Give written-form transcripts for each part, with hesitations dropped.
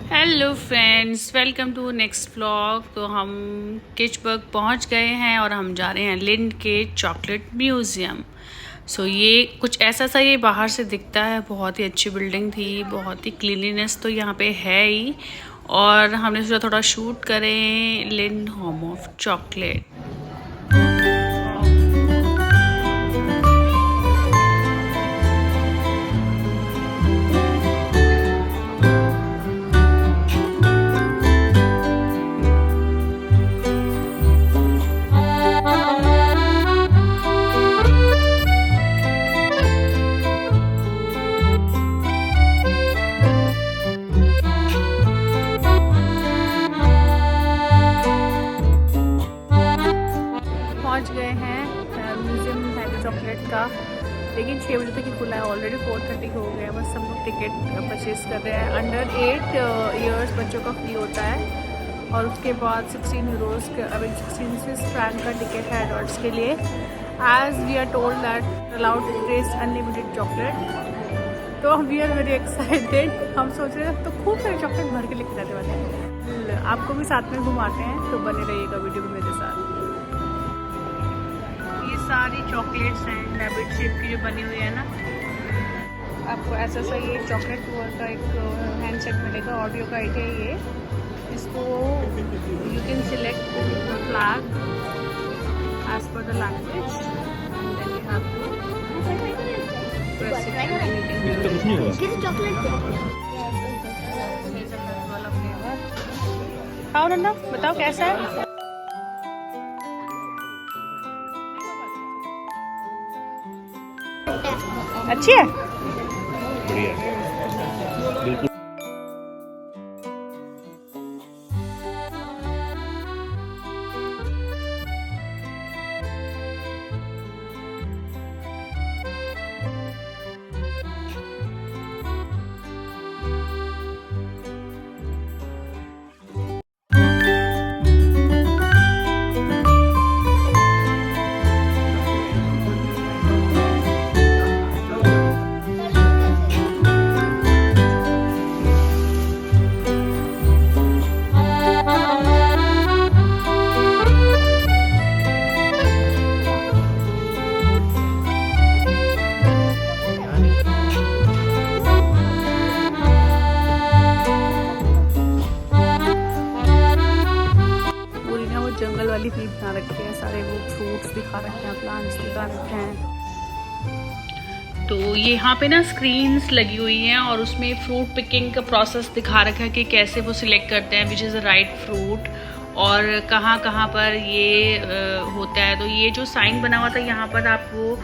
Hello friends, welcome to next vlog. तो हम किचबर्ग पहुंच गए हैं और हम जा रहे हैं लिंड के चॉकलेट म्यूज़ियम। ये कुछ ऐसा सा ये बाहर से दिखता है। बहुत ही अच्छी बिल्डिंग थी, बहुत ही क्लीनलीनेस तो यहाँ पे है ही। और हमने सोचा थोड़ा शूट करें लिंड होम ऑफ चॉकलेट। पहुंच गए हैं म्यूज़ियम है जो चॉकलेट का, लेकिन 6 बजे तक ही खुला है। ऑलरेडी 4:30 हो गया। बस हम लोग टिकट परचेज़ कर रहे हैं। अंडर 8 ईयर्स बच्चों का फ्री होता है और उसके बाद 16 यूरोज़ का 16 स्विस फ्रैंक का टिकट है एडल्ट्स के लिए। As we are told that allowed to taste unlimited chocolate, तो वी आर वेरी एक्साइटेड। हम सोच रहे हैं तो खूब सारे चॉकलेट भर के लेके जाने वाले हैं। आपको भी साथ में घुमाते हैं, तो बने रहिएगा वीडियो में मेरे साथ। सारी चॉकलेट्स हैं रैबिट शेप की जो बनी हुई है ना। आपको ऐसा सा ये चॉकलेट टूर का एक हैंड सेट मिलेगा। ऑडियो गाइड है ये। इसको you can select the flag as per the language and then you have to press it. खाओ नन्ना, बताओ कैसा है। अच्छी है, बढ़िया बिल्कुल। जंगल वाली फील बना रखी है। सारे वो फ्रूट्स दिखा रखे हैं, प्लांट्स दिखा रखे हैं। तो यहाँ पे ना स्क्रीन्स लगी हुई हैं और उसमें फ्रूट पिकिंग का प्रोसेस दिखा रखा है कि कैसे वो सिलेक्ट करते हैं which is the right fruit और कहाँ कहाँ पर ये होता है। तो ये जो साइन बना हुआ था यहाँ पर, आप वो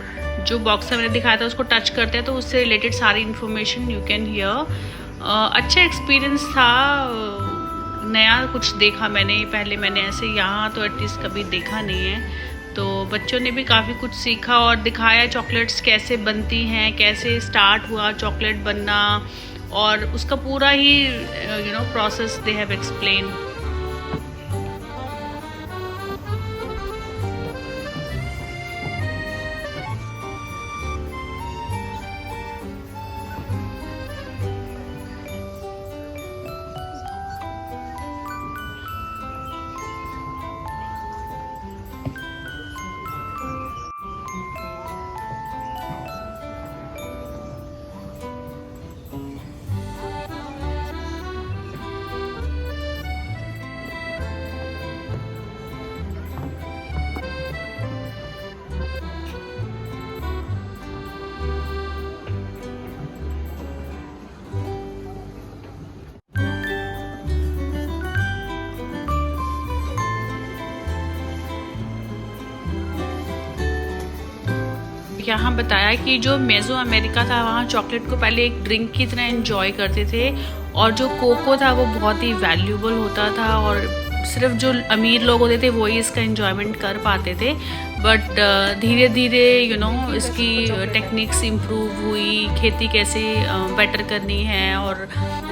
जो बॉक्स में मैंने दिखाया था उसको टच करते हैं तो उससे रिलेटेड सारी इन्फॉर्मेशन यू कैन हियर। अच्छा एक्सपीरियंस था। नया कुछ देखा मैंने, पहले मैंने ऐसे यहाँ तो एटलीस्ट कभी देखा नहीं है। तो बच्चों ने भी काफ़ी कुछ सीखा और दिखाया चॉकलेट्स कैसे बनती हैं, कैसे स्टार्ट हुआ चॉकलेट बनना, और उसका पूरा ही प्रोसेस दे हैव एक्सप्लेन। यहाँ बताया कि जो मेज़ो अमेरिका था वहाँ चॉकलेट को पहले एक ड्रिंक की तरह एंजॉय करते थे और जो कोको था वो बहुत ही वैल्यूबल होता था और सिर्फ जो अमीर लोग होते थे वही इसका एंजॉयमेंट कर पाते थे। बट धीरे धीरे इसकी टेक्निक्स इम्प्रूव हुई, खेती कैसे बेटर करनी है और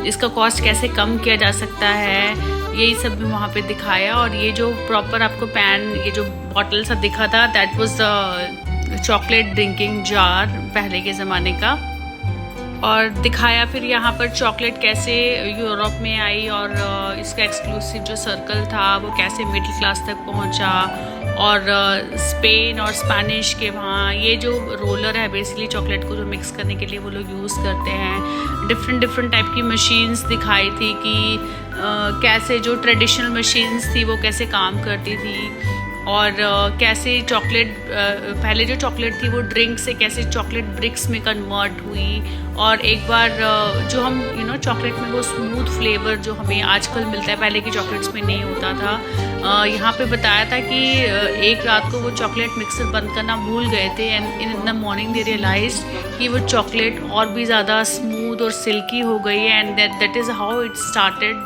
इसका कॉस्ट कैसे कम किया जा सकता है, यही सब भी वहाँ पे दिखाया। और ये जो प्रॉपर आपको पैन, ये जो बॉटल सा दिखा था, that was the chocolate drinking jar पहले के ज़माने का। और दिखाया फिर यहाँ पर चॉकलेट कैसे यूरोप में आई और इसका एक्सक्लूसिव जो सर्कल था वो कैसे मिडिल क्लास तक पहुँचा। और स्पेन और स्पेनिश के वहाँ ये जो रोलर है बेसिकली चॉकलेट को जो मिक्स करने के लिए वो लोग यूज़ करते हैं। डिफरेंट टाइप की मशीन्स दिखाई थी कि कैसे जो ट्रेडिशनल मशीन्स थी वो कैसे काम करती थी और कैसे चॉकलेट पहले जो चॉकलेट थी वो ड्रिंक से कैसे चॉकलेट ब्रिक्स में कन्वर्ट हुई। और एक बार जो हम चॉकलेट में वो स्मूथ फ्लेवर जो हमें आजकल मिलता है पहले की चॉकलेट्स में नहीं होता था। यहाँ पे बताया था कि एक रात को वो चॉकलेट मिक्सर बंद करना भूल गए थे and in the morning they realise कि वो चॉकलेट और भी ज़्यादा स्मूथ और सिल्की हो गई है and that is how it started.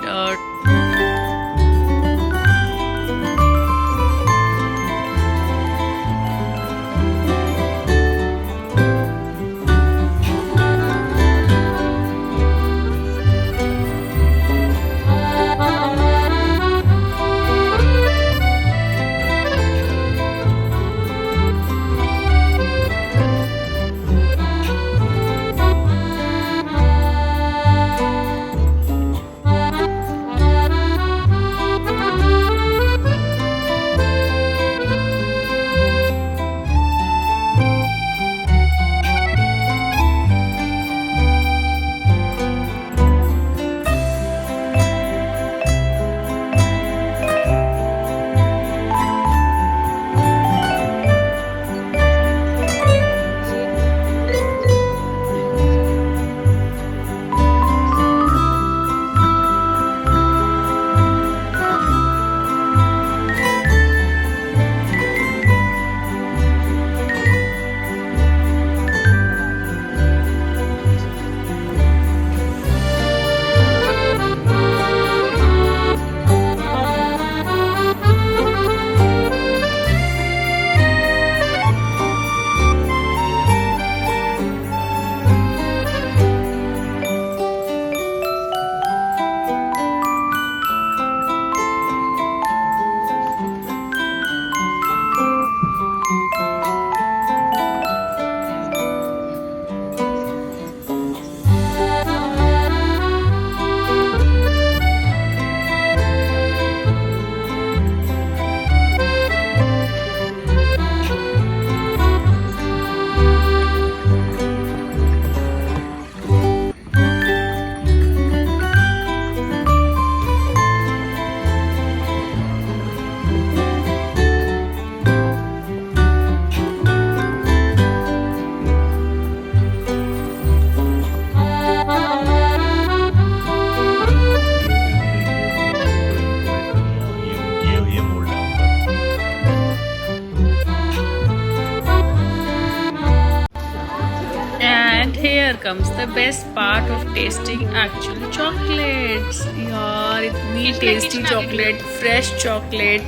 Here comes the best part of tasting actual chocolates। यार इतनी टेस्टी चॉकलेट, फ्रेश चॉकलेट,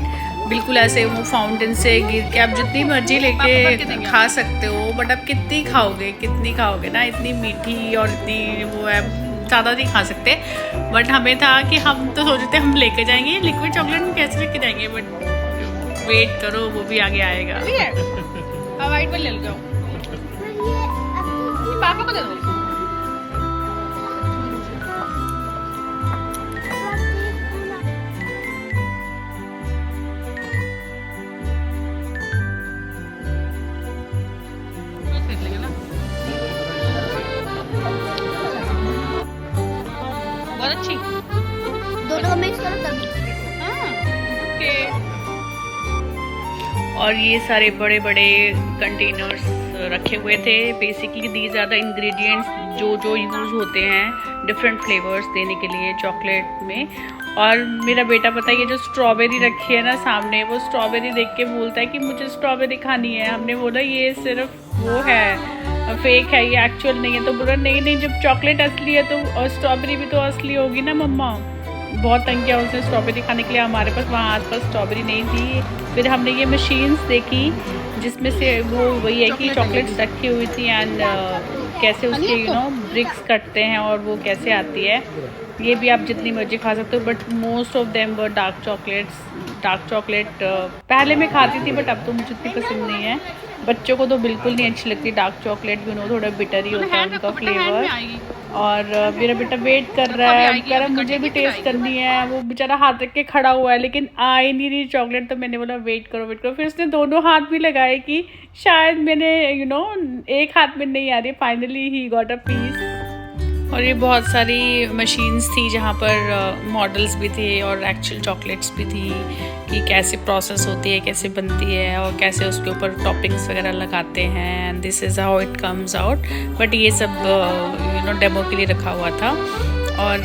बिल्कुल ऐसे वो फाउंटेन से गिर के आप जितनी मर्जी लेके खा सकते हो। बट आप कितनी खाओगे ना, इतनी मीठी और इतनी वो है, ज़्यादा नहीं खा सकते। बट हमें था कि हम तो सोचते थे हम लेके जाएंगे लिक्विड चॉकलेट, हम कैसे लेके जाएंगे। बट वेट करो वो भी आगे आएगा। वाइट में ले लो, पापा को दे दो। बहुत अच्छी, दोनों को मिक्स करो तभी। ओके। और ये सारे बड़े बड़े कंटेनर्स रखे हुए थे। Basically these are the ingredients जो यूज़ होते हैं डिफरेंट फ्लेवर्स देने के लिए चॉकलेट में। और मेरा बेटा पता है ये जो स्ट्रॉबेरी रखी है ना सामने, वो स्ट्रॉबेरी देख के बोलता है कि मुझे स्ट्रॉबेरी खानी है। हमने बोला ये सिर्फ वो है, फेक है, ये एक्चुअल नहीं है। तो बोला नहीं जब चॉकलेट असली है तो स्ट्रॉबेरी भी तो असली होगी ना मम्मा। बहुत तंग किया उसने स्ट्रॉबेरी खाने के लिए। हमारे पास वहाँ आसपास स्ट्रॉबेरी नहीं थी। फिर हमने ये मशीन्स देखी जिसमें से वो वही है कि चॉकलेट्स रखी हुई थी एंड कैसे उसके ब्रिक्स कटते हैं और वो कैसे आती है। ये भी आप जितनी मर्जी खा सकते हो। But most of them were dark chocolate. पहले मैं खाती थी बट अब तो मुझे इतनी पसंद नहीं है। बच्चों को तो बिल्कुल नहीं अच्छी लगती डार्क चॉकलेट, यू नो थोड़ा बिटर ही होता है उनका फ्लेवर। और मेरा बेटा वेट कर रहा है, कह रहा मुझे भी टेस्ट करनी है। वो बेचारा हाथ रख के खड़ा हुआ है लेकिन आ ही नहीं रही चॉकलेट, तो मैंने बोला वेट करो। फिर उसने दोनों हाथ भी लगाए कि शायद मैंने यू नो एक हाथ में नहीं आ रही। Finally he got a piece. और ये बहुत सारी मशीन्स थी जहाँ पर मॉडल्स भी थे और एक्चुअल चॉकलेट्स भी थी कि कैसे प्रोसेस होती है, कैसे बनती है और कैसे उसके ऊपर टॉपिंग्स वगैरह लगाते हैं। And this is how it comes out. But ये सब यू नो डेमो के लिए रखा हुआ था। और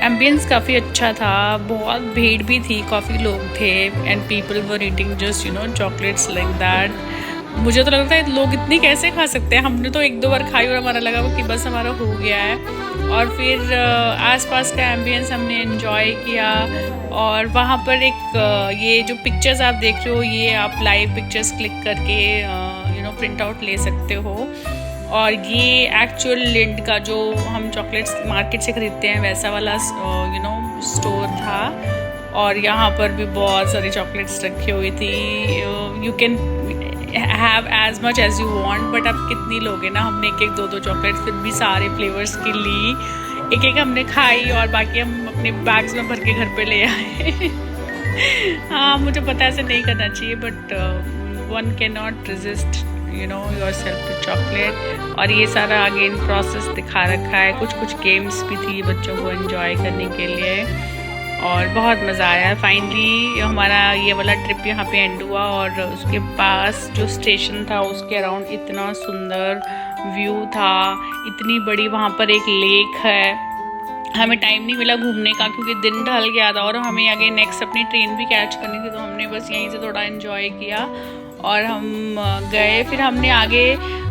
एम्बियंस काफ़ी अच्छा था, बहुत भीड़ भी थी, काफ़ी लोग थे and people were eating just you know chocolates like that. मुझे तो लगता है लोग इतनी कैसे खा सकते हैं। हमने तो 1-2 बार खाई और हमारा लगा कि बस हमारा हो गया है। और फिर आसपास का एम्बियंस हमने एंजॉय किया। और वहाँ पर एक ये जो पिक्चर्स आप देख रहे हो, ये आप लाइव पिक्चर्स क्लिक करके यू नो प्रिंट आउट ले सकते हो। और ये एक्चुअल लिंड का जो हम चॉकलेट्स मार्केट से ख़रीदते हैं वैसा वाला यू नो स्टोर था। और यहाँ पर भी बहुत सारी चॉकलेट्स रखी हुई थी। You can have as much as you want, but अब कितनी लोगे ना। हमने 1-1, 2-2 चॉकलेट्स फिर भी सारे फ्लेवर्स की ली, 1-1 हमने खाई और बाकी हम अपने बैग्स में भर के घर पे ले आए। हाँ मुझे पता है ऐसे नहीं करना चाहिए, but one can not resist you know yourself to chocolate. और ये सारा अगेन प्रोसेस दिखा रखा है। कुछ गेम्स भी थी बच्चों को एंजॉय करने के लिए और बहुत मज़ा आया। फाइनली हमारा ये वाला ट्रिप यहाँ पे एंड हुआ। और उसके पास जो स्टेशन था उसके अराउंड इतना सुंदर व्यू था, इतनी बड़ी वहाँ पर एक लेक है। हमें टाइम नहीं मिला घूमने का क्योंकि दिन ढल गया था और हमें आगे नेक्स्ट अपनी ट्रेन भी कैच करनी थी, तो हमने बस यहीं से थोड़ा एंजॉय किया और हम गए। फिर हमने आगे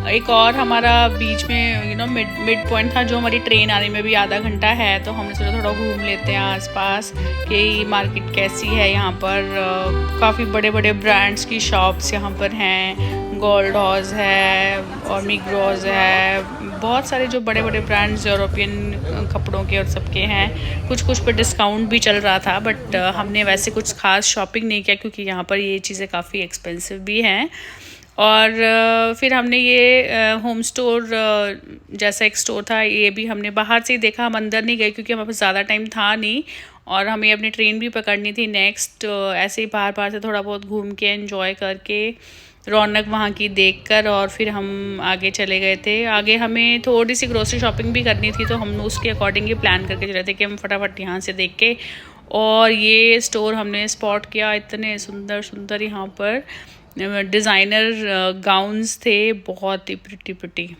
एक और हमारा बीच में यू नो मिड पॉइंट था जो हमारी ट्रेन आने में भी आधा घंटा है, तो हमने सोचा थोड़ा घूम लेते हैं आसपास कि मार्केट कैसी है। यहाँ पर काफ़ी बड़े बड़े ब्रांड्स की शॉप्स यहाँ पर हैं। गोल्ड हाउस है और मिग्रोज है, बहुत सारे जो बड़े बड़े ब्रांड्स यूरोपियन कपड़ों के और सबके हैं। कुछ पे डिस्काउंट भी चल रहा था, बट हमने वैसे कुछ खास शॉपिंग नहीं किया क्योंकि यहाँ पर ये चीज़ें काफ़ी एक्सपेंसिव भी हैं। और फिर हमने ये होम स्टोर जैसा एक स्टोर था, ये भी हमने बाहर से ही देखा। हम अंदर नहीं गए क्योंकि हमारे पास ज़्यादा टाइम था नहीं और हमें अपनी ट्रेन भी पकड़नी थी नेक्स्ट। ऐसे ही बाहर से थोड़ा बहुत घूम के एंजॉय करके रौनक वहाँ की देखकर और फिर हम आगे चले गए थे। आगे हमें थोड़ी सी ग्रोसरी शॉपिंग भी करनी थी, तो हम उसके अकॉर्डिंग ही प्लान करके चले थे कि हम फटाफट यहाँ से देख के और ये स्टोर हमने स्पॉट किया। इतने सुंदर यहाँ पर डिज़ाइनर गाउन्स थे, बहुत ही प्रिटी।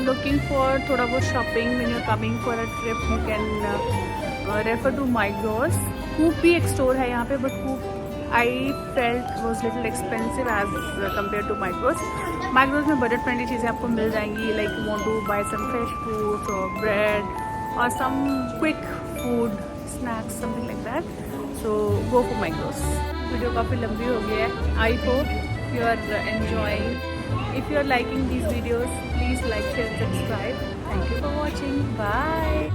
Looking for थोड़ा बहुत shopping when you're coming for a trip, you can refer to Migros. Coop भी एक store है यहाँ पे, but Coop I felt was little expensive as compared to Migros. Migros में budget friendly चीज़ें आपको मिल जाएंगी, like you want to buy some fresh fruits or bread or some quick food snacks, something like that. So go for Migros. Video काफ़ी लंबी हो गई है. I hope you are enjoying. If you are liking these videos, please like, share, subscribe. Thank you for watching. Bye.